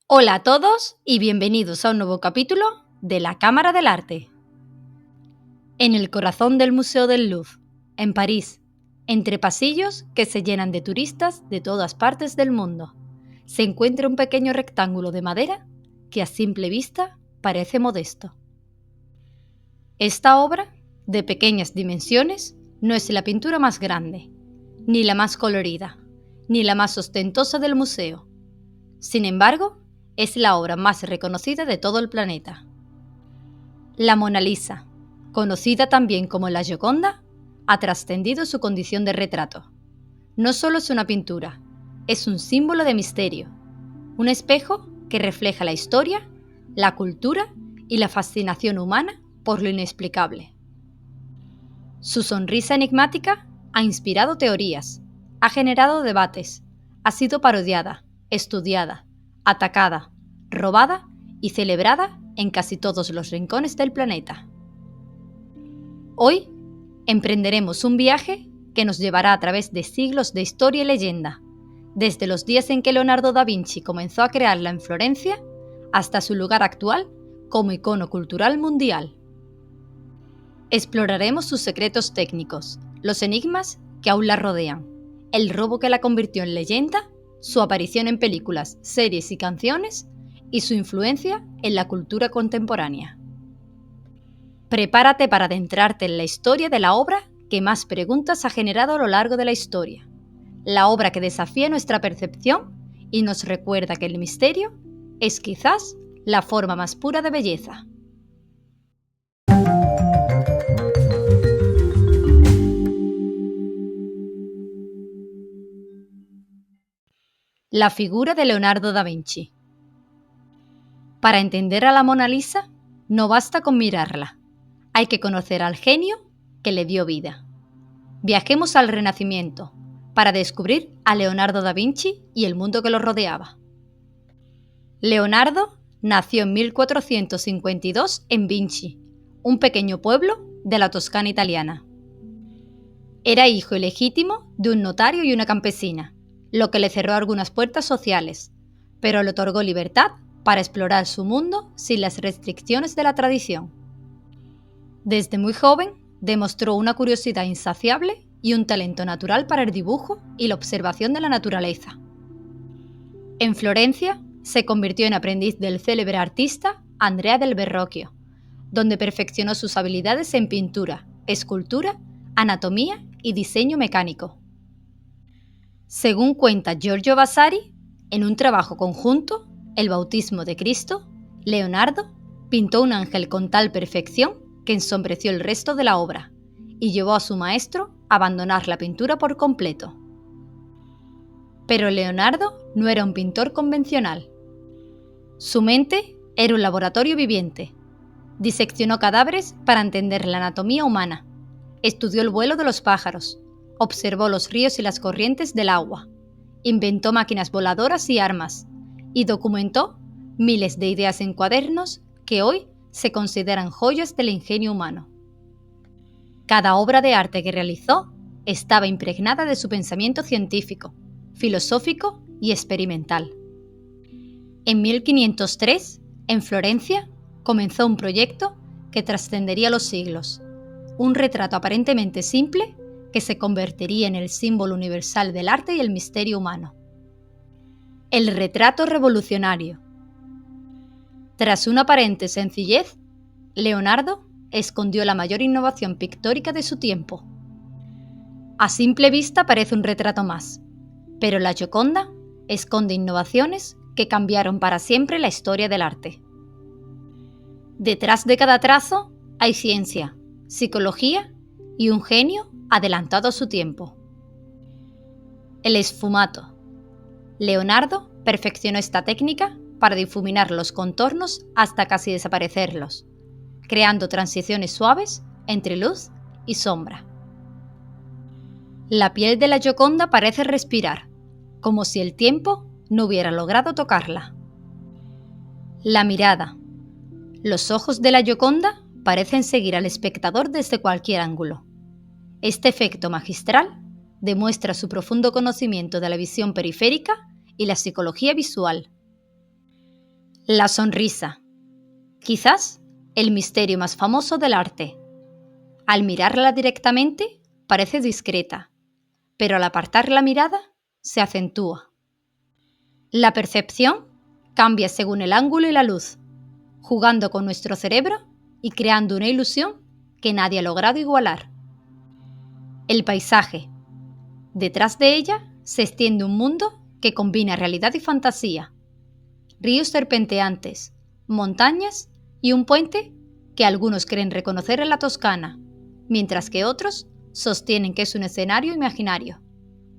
Hola a todos y bienvenidos a un nuevo capítulo de la Cámara del Arte. En el corazón del Museo del Louvre, en París, entre pasillos que se llenan de turistas de todas partes del mundo, se encuentra un pequeño rectángulo de madera que a simple vista parece modesto. Esta obra, de pequeñas dimensiones, no es la pintura más grande, ni la más colorida, ni la más ostentosa del museo. Sin embargo, es la obra más reconocida de todo el planeta. La Mona Lisa, conocida también como la Gioconda, ha trascendido su condición de retrato. No solo es una pintura, es un símbolo de misterio, un espejo que refleja la historia, la cultura y la fascinación humana por lo inexplicable. Su sonrisa enigmática ha inspirado teorías, ha generado debates, ha sido parodiada, estudiada, atacada, robada y celebrada en casi todos los rincones del planeta. Hoy emprenderemos un viaje que nos llevará a través de siglos de historia y leyenda, desde los días en que Leonardo da Vinci comenzó a crearla en Florencia hasta su lugar actual como icono cultural mundial. Exploraremos sus secretos técnicos, los enigmas que aún la rodean, el robo que la convirtió en leyenda, su aparición en películas, series y canciones y su influencia en la cultura contemporánea. Prepárate para adentrarte en la historia de la obra que más preguntas ha generado a lo largo de la historia, la obra que desafía nuestra percepción y nos recuerda que el misterio es quizás la forma más pura de belleza. La figura de Leonardo da Vinci. Para entender a la Mona Lisa, no basta con mirarla, hay que conocer al genio que le dio vida. Viajemos al Renacimiento para descubrir a Leonardo da Vinci y el mundo que lo rodeaba. Leonardo nació en 1452 en Vinci, un pequeño pueblo de la Toscana italiana. Era hijo ilegítimo de un notario y una campesina, lo que le cerró algunas puertas sociales, pero le otorgó libertad para explorar su mundo sin las restricciones de la tradición. Desde muy joven, demostró una curiosidad insaciable y un talento natural para el dibujo y la observación de la naturaleza. En Florencia, se convirtió en aprendiz del célebre artista Andrea del Verrocchio, donde perfeccionó sus habilidades en pintura, escultura, anatomía y diseño mecánico. Según cuenta Giorgio Vasari, en un trabajo conjunto, El bautismo de Cristo, Leonardo pintó un ángel con tal perfección que ensombreció el resto de la obra y llevó a su maestro a abandonar la pintura por completo. Pero Leonardo no era un pintor convencional. Su mente era un laboratorio viviente. Diseccionó cadáveres para entender la anatomía humana, estudió el vuelo de los pájaros, observó los ríos y las corrientes del agua, inventó máquinas voladoras y armas, y documentó miles de ideas en cuadernos que hoy se consideran joyas del ingenio humano. Cada obra de arte que realizó estaba impregnada de su pensamiento científico, filosófico y experimental. En 1503, en Florencia, comenzó un proyecto que trascendería los siglos, un retrato aparentemente simple que se convertiría en el símbolo universal del arte y el misterio humano. El retrato revolucionario. Tras una aparente sencillez, Leonardo escondió la mayor innovación pictórica de su tiempo. A simple vista parece un retrato más, pero la Gioconda esconde innovaciones que cambiaron para siempre la historia del arte. Detrás de cada trazo hay ciencia, psicología y un genio adelantado a su tiempo. El esfumato. Leonardo perfeccionó esta técnica para difuminar los contornos hasta casi desaparecerlos, creando transiciones suaves entre luz y sombra. La piel de la Gioconda parece respirar, como si el tiempo no hubiera logrado tocarla. La mirada. Los ojos de la Gioconda parecen seguir al espectador desde cualquier ángulo. Este efecto magistral demuestra su profundo conocimiento de la visión periférica y la psicología visual. La sonrisa, quizás el misterio más famoso del arte. Al mirarla directamente parece discreta, pero al apartar la mirada se acentúa. La percepción cambia según el ángulo y la luz, jugando con nuestro cerebro y creando una ilusión que nadie ha logrado igualar. El paisaje. Detrás de ella se extiende un mundo que combina realidad y fantasía. Ríos serpenteantes, montañas y un puente que algunos creen reconocer en la Toscana, mientras que otros sostienen que es un escenario imaginario,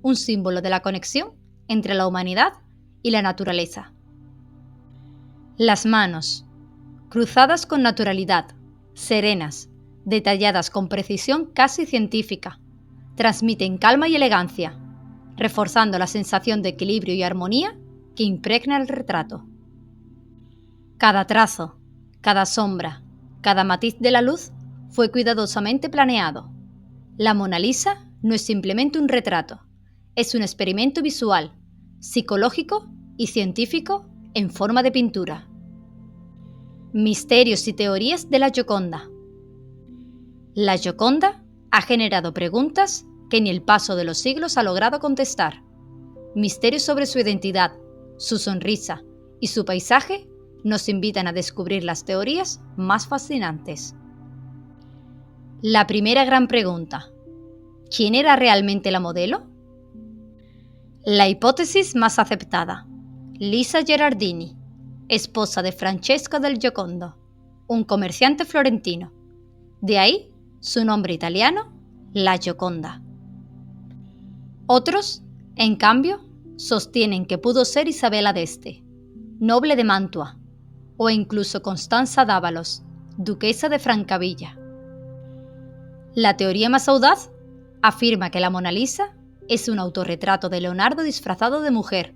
un símbolo de la conexión entre la humanidad y la naturaleza. Las manos, cruzadas con naturalidad, serenas, detalladas con precisión casi científica, transmiten calma y elegancia, reforzando la sensación de equilibrio y armonía que impregna el retrato. Cada trazo, cada sombra, cada matiz de la luz fue cuidadosamente planeado. La Mona Lisa no es simplemente un retrato, es un experimento visual, psicológico y científico en forma de pintura. Misterios y teorías de la Gioconda. La Gioconda ha generado preguntas que ni el paso de los siglos ha logrado contestar. Misterios sobre su identidad, su sonrisa y su paisaje nos invitan a descubrir las teorías más fascinantes. La primera gran pregunta: ¿quién era realmente la modelo? La hipótesis más aceptada: Lisa Gherardini, esposa de Francesco del Giocondo, un comerciante florentino. De ahí su nombre italiano, La Gioconda. Otros, en cambio, sostienen que pudo ser Isabela d'Este, noble de Mantua, o incluso Constanza d'Ávalos, duquesa de Francavilla. La teoría más audaz afirma que la Mona Lisa es un autorretrato de Leonardo disfrazado de mujer,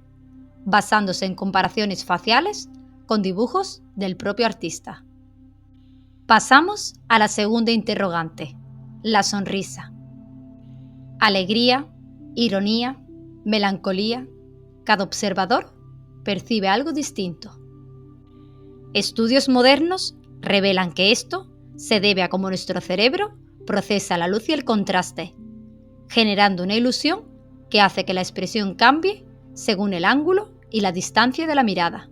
basándose en comparaciones faciales con dibujos del propio artista. Pasamos a la segunda interrogante, la sonrisa. Alegría, ironía, melancolía, cada observador percibe algo distinto. Estudios modernos revelan que esto se debe a cómo nuestro cerebro procesa la luz y el contraste, generando una ilusión que hace que la expresión cambie según el ángulo y la distancia de la mirada.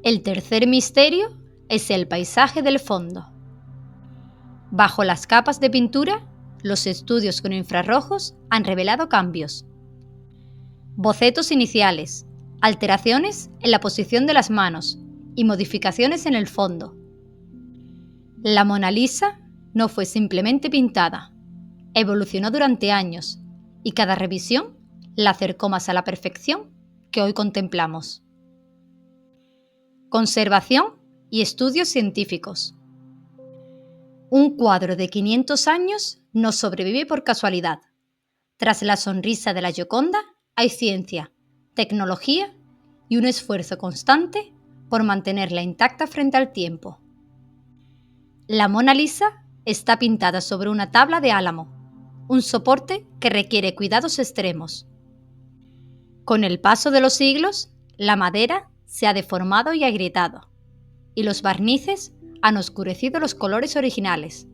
El tercer misterio es el paisaje del fondo. Bajo las capas de pintura, los estudios con infrarrojos han revelado cambios. Bocetos iniciales, alteraciones en la posición de las manos y modificaciones en el fondo. La Mona Lisa no fue simplemente pintada, evolucionó durante años y cada revisión la acercó más a la perfección que hoy contemplamos. Conservación y estudios científicos. Un cuadro de 500 años no sobrevive por casualidad. Tras la sonrisa de la Gioconda hay ciencia, tecnología y un esfuerzo constante por mantenerla intacta frente al tiempo. La Mona Lisa está pintada sobre una tabla de álamo, un soporte que requiere cuidados extremos. Con el paso de los siglos, la madera se ha deformado y agrietado, y los barnices han oscurecido los colores originales.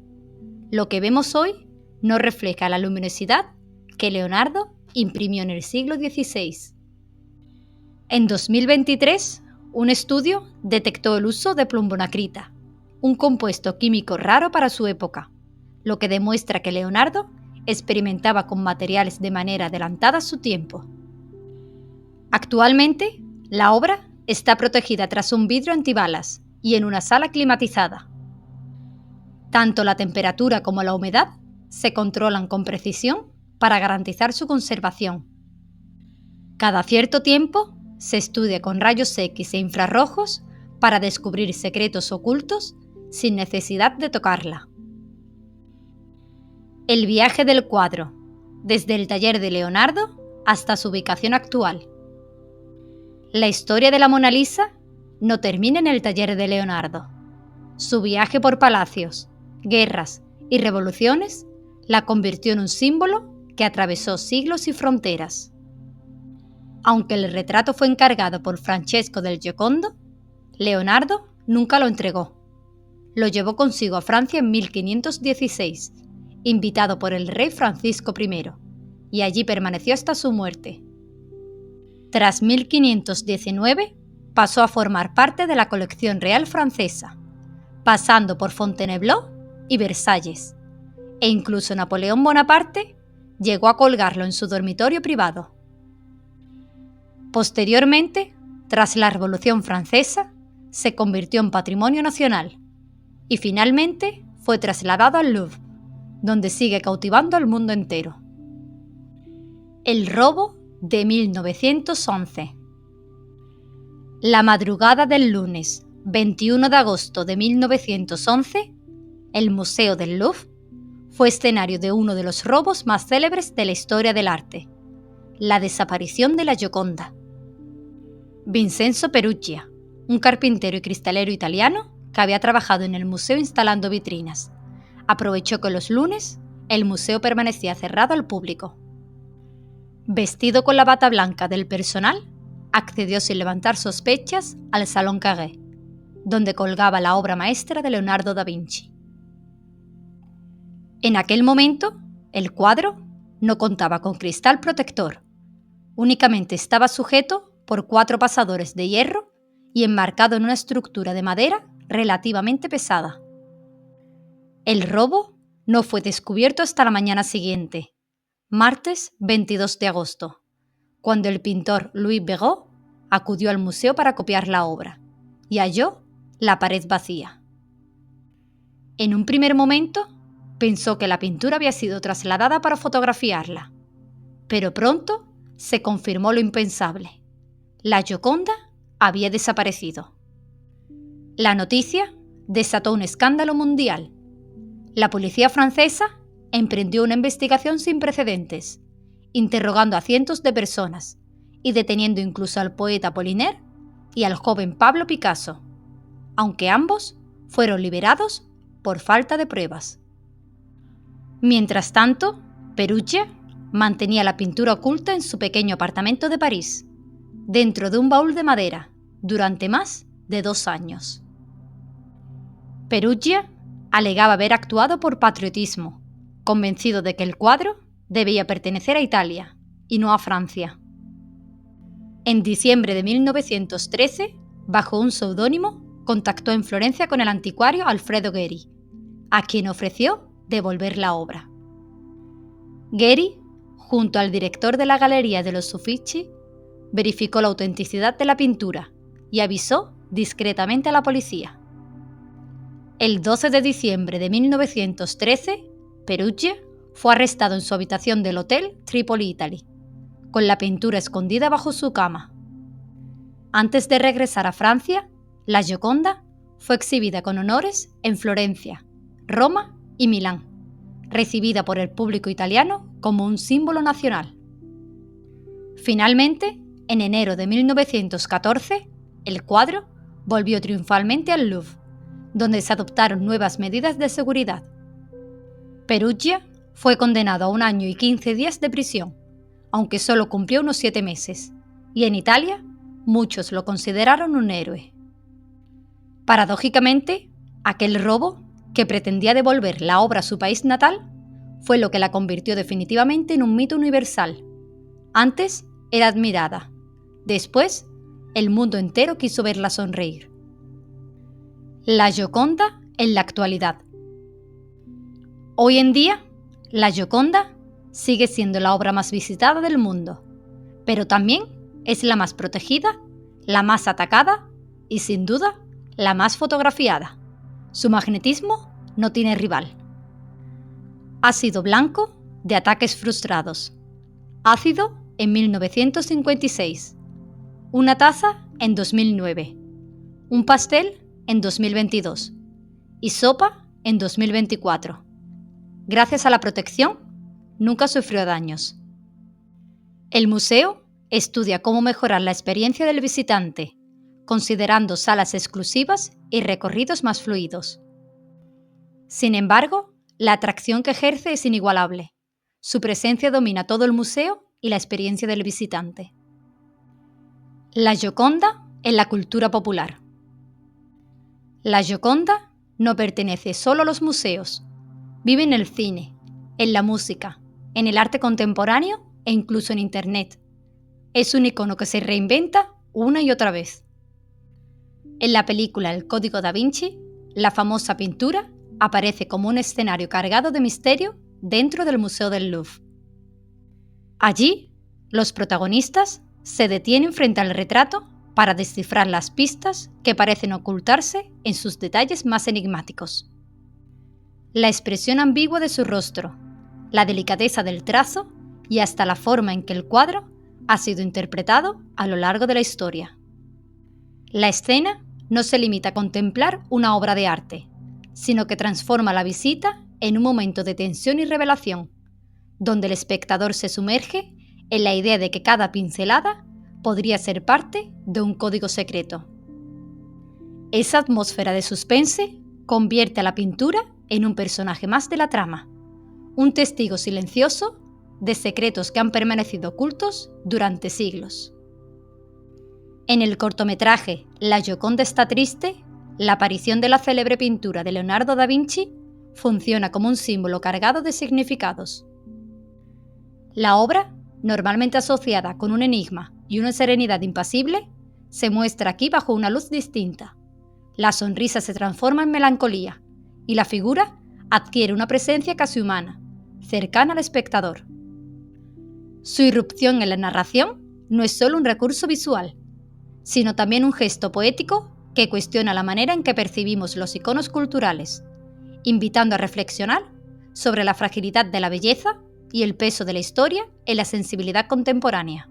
Lo que vemos hoy no refleja la luminosidad que Leonardo imprimió en el siglo XVI. En 2023, un estudio detectó el uso de plumbonacrita, un compuesto químico raro para su época, lo que demuestra que Leonardo experimentaba con materiales de manera adelantada a su tiempo. Actualmente, la obra está protegida tras un vidrio antibalas y en una sala climatizada. Tanto la temperatura como la humedad se controlan con precisión para garantizar su conservación. Cada cierto tiempo se estudia con rayos X e infrarrojos para descubrir secretos ocultos sin necesidad de tocarla. El viaje del cuadro, desde el taller de Leonardo hasta su ubicación actual. La historia de la Mona Lisa no termina en el taller de Leonardo. Su viaje por palacios, guerras y revoluciones la convirtió en un símbolo que atravesó siglos y fronteras. Aunque el retrato fue encargado por Francesco del Giocondo, Leonardo nunca lo entregó. Lo llevó consigo a Francia en 1516, invitado por el rey Francisco I, y allí permaneció hasta su muerte. Tras 1519, pasó a formar parte de la colección real francesa, pasando por Fontainebleau y Versalles, e incluso Napoleón Bonaparte llegó a colgarlo en su dormitorio privado. Posteriormente, tras la Revolución Francesa, se convirtió en patrimonio nacional y finalmente fue trasladado al Louvre, donde sigue cautivando al mundo entero. El robo de 1911. La madrugada del lunes 21 de agosto de 1911, el Museo del Louvre fue escenario de uno de los robos más célebres de la historia del arte, la desaparición de la Gioconda. Vincenzo Perugia, un carpintero y cristalero italiano que había trabajado en el museo instalando vitrinas, aprovechó que los lunes el museo permanecía cerrado al público. Vestido con la bata blanca del personal, accedió sin levantar sospechas al Salón Carré, donde colgaba la obra maestra de Leonardo da Vinci. En aquel momento, el cuadro no contaba con cristal protector, únicamente estaba sujeto por 4 pasadores de hierro y enmarcado en una estructura de madera relativamente pesada. El robo no fue descubierto hasta la mañana siguiente, martes 22 de agosto, cuando el pintor Louis Béraud acudió al museo para copiar la obra y halló la pared vacía. En un primer momento, pensó que la pintura había sido trasladada para fotografiarla, pero pronto se confirmó lo impensable. La Gioconda había desaparecido. La noticia desató un escándalo mundial. La policía francesa emprendió una investigación sin precedentes, interrogando a cientos de personas y deteniendo incluso al poeta Apollinaire y al joven Pablo Picasso, aunque ambos fueron liberados por falta de pruebas. Mientras tanto, Perugia mantenía la pintura oculta en su pequeño apartamento de París, dentro de un baúl de madera, durante más de 2 años. Perugia alegaba haber actuado por patriotismo, convencido de que el cuadro debía pertenecer a Italia y no a Francia. En diciembre de 1913, bajo un seudónimo, contactó en Florencia con el anticuario Alfredo Gheri, a quien ofreció devolver la obra. Gheri, junto al director de la Galería de los Uffizi, verificó la autenticidad de la pintura y avisó discretamente a la policía. El 12 de diciembre de 1913, Perugia fue arrestado en su habitación del Hotel Tripoli Italy, con la pintura escondida bajo su cama. Antes de regresar a Francia, la Gioconda fue exhibida con honores en Florencia, Roma y Milán, recibida por el público italiano como un símbolo nacional. Finalmente, en enero de 1914, el cuadro volvió triunfalmente al Louvre, donde se adoptaron nuevas medidas de seguridad. Perugia fue condenado a 1 año y 15 días de prisión, aunque solo cumplió unos 7 meses, y en Italia muchos lo consideraron un héroe. Paradójicamente, aquel robo, que pretendía devolver la obra a su país natal, fue lo que la convirtió definitivamente en un mito universal. Antes era admirada, después el mundo entero quiso verla sonreír. La Gioconda en la actualidad. Hoy en día, la Gioconda sigue siendo la obra más visitada del mundo, pero también es la más protegida, la más atacada y, sin duda, la más fotografiada. Su magnetismo no tiene rival. Ha sido blanco de ataques frustrados. Ácido en 1956. Una taza en 2009. Un pastel en 2022. Y sopa en 2024. Gracias a la protección, nunca sufrió daños. El museo estudia cómo mejorar la experiencia del visitante, considerando salas exclusivas y recorridos más fluidos. Sin embargo, la atracción que ejerce es inigualable. Su presencia domina todo el museo y la experiencia del visitante. La Gioconda en la cultura popular. La Gioconda no pertenece solo a los museos, vive en el cine, en la música, en el arte contemporáneo e incluso en Internet. Es un icono que se reinventa una y otra vez. En la película El Código da Vinci, la famosa pintura aparece como un escenario cargado de misterio dentro del Museo del Louvre. Allí, los protagonistas se detienen frente al retrato para descifrar las pistas que parecen ocultarse en sus detalles más enigmáticos. La expresión ambigua de su rostro, la delicadeza del trazo y hasta la forma en que el cuadro ha sido interpretado a lo largo de la historia. La escena no se limita a contemplar una obra de arte, sino que transforma la visita en un momento de tensión y revelación, donde el espectador se sumerge en la idea de que cada pincelada podría ser parte de un código secreto. Esa atmósfera de suspense convierte a la pintura en un personaje más de la trama, un testigo silencioso de secretos que han permanecido ocultos durante siglos. En el cortometraje La Gioconda está triste, la aparición de la célebre pintura de Leonardo da Vinci funciona como un símbolo cargado de significados. La obra, normalmente asociada con un enigma y una serenidad impasible, se muestra aquí bajo una luz distinta. La sonrisa se transforma en melancolía y la figura adquiere una presencia casi humana, cercana al espectador. Su irrupción en la narración no es solo un recurso visual, sino también un gesto poético que cuestiona la manera en que percibimos los iconos culturales, invitando a reflexionar sobre la fragilidad de la belleza y el peso de la historia en la sensibilidad contemporánea.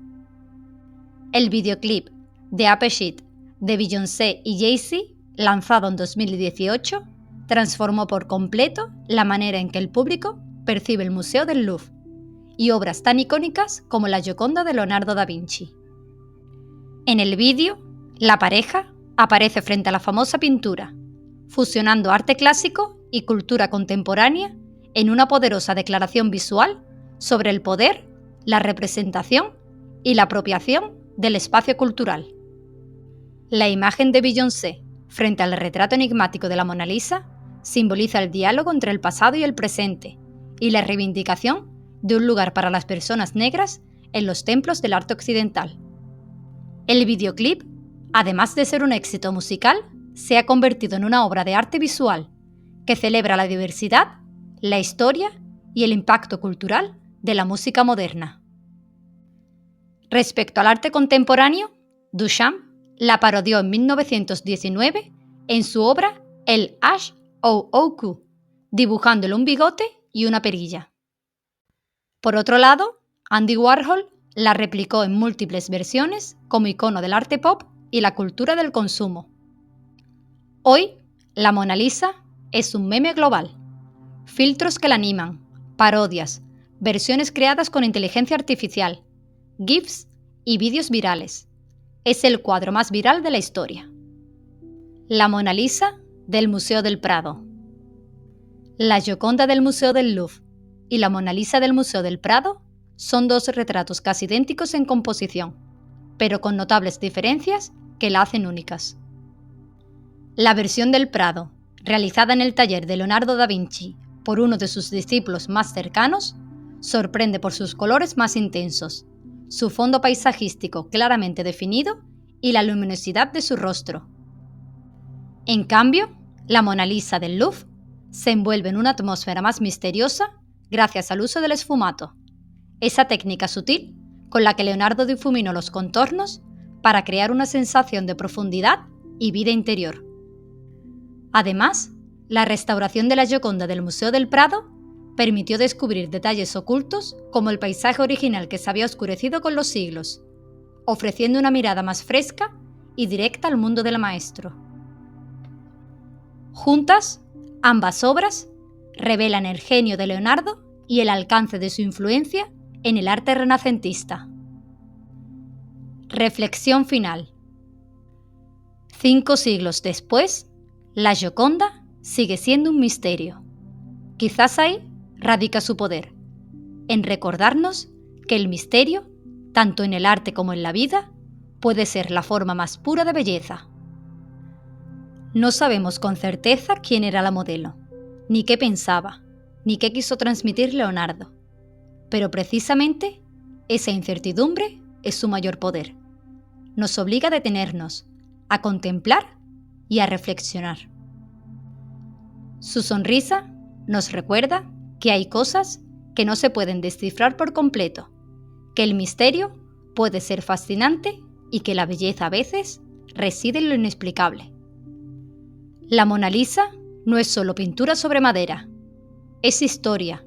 El videoclip de Apeshit de Beyoncé y Jay-Z, lanzado en 2018, transformó por completo la manera en que el público percibe el Museo del Louvre y obras tan icónicas como la Gioconda de Leonardo da Vinci. En el vídeo, la pareja aparece frente a la famosa pintura, fusionando arte clásico y cultura contemporánea en una poderosa declaración visual sobre el poder, la representación y la apropiación del espacio cultural. La imagen de Beyoncé frente al retrato enigmático de la Mona Lisa simboliza el diálogo entre el pasado y el presente y la reivindicación de un lugar para las personas negras en los templos del arte occidental. El videoclip, además de ser un éxito musical, se ha convertido en una obra de arte visual que celebra la diversidad, la historia y el impacto cultural de la música moderna. Respecto al arte contemporáneo, Duchamp la parodió en 1919 en su obra El H.O.O.Q., dibujándole un bigote y una perilla. Por otro lado, Andy Warhol la replicó en múltiples versiones como icono del arte pop y la cultura del consumo. Hoy, la Mona Lisa es un meme global. Filtros que la animan, parodias, versiones creadas con inteligencia artificial, GIFs y vídeos virales. Es el cuadro más viral de la historia. La Mona Lisa del Museo del Prado. La Gioconda del Museo del Louvre y la Mona Lisa del Museo del Prado son dos retratos casi idénticos en composición, pero con notables diferencias que la hacen únicas. La versión del Prado, realizada en el taller de Leonardo da Vinci por uno de sus discípulos más cercanos, sorprende por sus colores más intensos, su fondo paisajístico claramente definido y la luminosidad de su rostro. En cambio, la Mona Lisa del Louvre se envuelve en una atmósfera más misteriosa gracias al uso del esfumato, esa técnica sutil con la que Leonardo difuminó los contornos para crear una sensación de profundidad y vida interior. Además, la restauración de la Gioconda del Museo del Prado permitió descubrir detalles ocultos como el paisaje original que se había oscurecido con los siglos, ofreciendo una mirada más fresca y directa al mundo del maestro. Juntas, ambas obras revelan el genio de Leonardo y el alcance de su influencia en el arte renacentista. Reflexión final. 5 siglos después, la Gioconda sigue siendo un misterio. Quizás ahí radica su poder, en recordarnos que el misterio, tanto en el arte como en la vida, puede ser la forma más pura de belleza. No sabemos con certeza quién era la modelo, ni qué pensaba, ni qué quiso transmitir Leonardo. Pero precisamente esa incertidumbre es su mayor poder. Nos obliga a detenernos, a contemplar y a reflexionar. Su sonrisa nos recuerda que hay cosas que no se pueden descifrar por completo, que el misterio puede ser fascinante y que la belleza a veces reside en lo inexplicable. La Mona Lisa no es solo pintura sobre madera, es historia,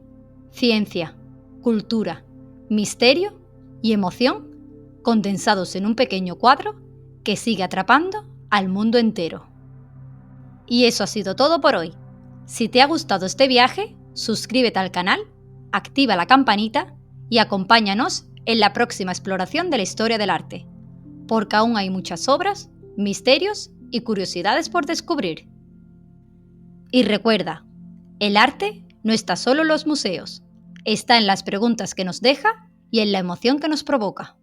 ciencia, cultura, misterio y emoción condensados en un pequeño cuadro que sigue atrapando al mundo entero. Y eso ha sido todo por hoy. Si te ha gustado este viaje, suscríbete al canal, activa la campanita y acompáñanos en la próxima exploración de la historia del arte, porque aún hay muchas obras, misterios y curiosidades por descubrir. Y recuerda, el arte no está solo en los museos, está en las preguntas que nos deja y en la emoción que nos provoca.